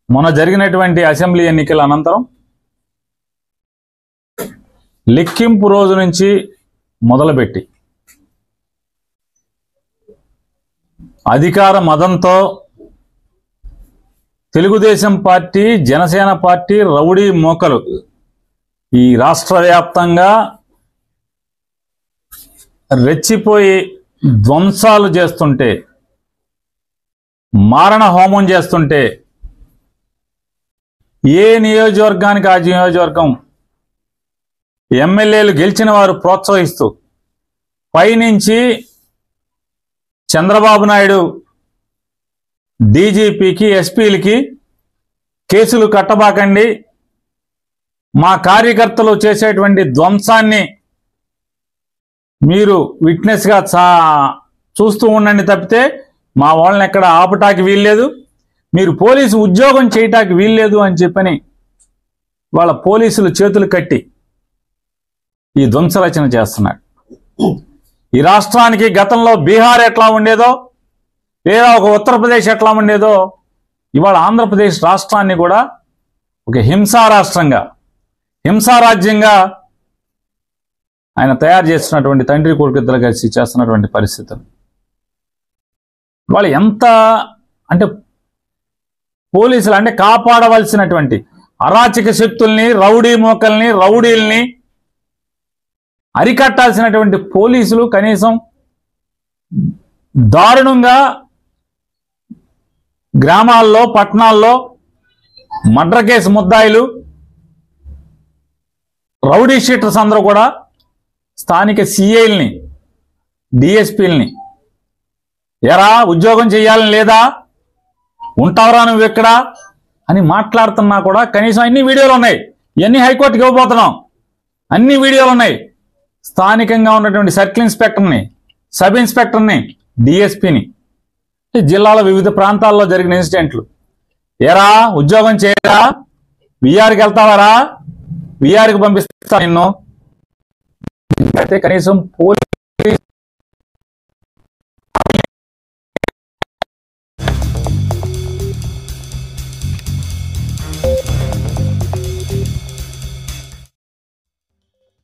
మొన్న జరిగినటువంటి అసెంబ్లీ ఎన్నికల అనంతరం లెక్కింపు రోజు నుంచి మొదలుపెట్టి అధికార మదంతో Telugu Desam party, Janasena party rowdy మోకలు ఈ రాష్ట్ర వ్యాప్తంగా రెచ్చిపోయి ధ్వంసాలు చేస్తుంటే, మారణ హోమం చేస్తుంటే ఏ నియోజకవర్గానికి ఆ నియోజకవర్గం ఎమ్మెల్యేలు గెలిచిన వారు ప్రోత్సహిస్తూ పైనుంచి చంద్రబాబు నాయుడు డీజీపీకి, ఎస్పీలకి కేసులు కట్టబాకండి, మా కార్యకర్తలు చేసేటువంటి ధ్వంసాన్ని మీరు విట్నెస్గా చూస్తూ ఉండండి తప్పితే మా వాళ్ళని ఎక్కడ ఆపటానికి వీల్లేదు, మీరు పోలీసు ఉద్యోగం చేయటానికి వీల్లేదు అని చెప్పని వాళ్ళ పోలీసులు చేతులు కట్టి ఈ ధ్వంసరచన చేస్తున్నాడు. ఈ రాష్ట్రానికి గతంలో బీహార్ ఎట్లా ఉండేదో, లేదా ఒక ఉత్తరప్రదేశ్ ఎట్లా ఉండేదో, ఇవాళ ఆంధ్రప్రదేశ్ రాష్ట్రాన్ని కూడా ఒక హింసా రాష్ట్రంగా, హింసారాజ్యంగా ఆయన తయారు చేస్తున్నటువంటి తండ్రి కొడుకు ఇద్దరు కలిసి చేస్తున్నటువంటి పరిస్థితులు వాళ్ళు ఎంత అంటే పోలీసులు అంటే కాపాడవలసినటువంటి అరాచక శక్తుల్ని, రౌడీ మోకల్ని, రౌడీల్ని అరికట్టాల్సినటువంటి పోలీసులు కనీసం దారుణంగా గ్రామాల్లో, పట్టణాల్లో మర్డర్ కేసు ముద్దాయిలు, రౌడీ షీటర్స్ అందరూ కూడా స్థానిక సిఐల్ని, డిఎస్పీలని ఎరా ఉద్యోగం చేయాలని లేదా, ఉంటావరా నువ్వు ఎక్కడ అని మాట్లాడుతున్నా కూడా కనీసం అన్ని వీడియోలు ఉన్నాయి. ఇవన్నీ హైకోర్టుకి ఇవ్వబోతున్నాం, అన్ని వీడియోలు ఉన్నాయి. స్థానికంగా ఉన్నటువంటి సర్కిల్ ఇన్స్పెక్టర్ని, సబ్ ఇన్స్పెక్టర్ని, డిఎస్పీని, జిల్లాల వివిధ ప్రాంతాల్లో జరిగిన ఇన్సిడెంట్లు, ఎరా ఉద్యోగం చేయరా, విఆర్కి వెళ్తావారా, విఆర్కి పంపిస్తా నిన్ను, అయితే కనీసం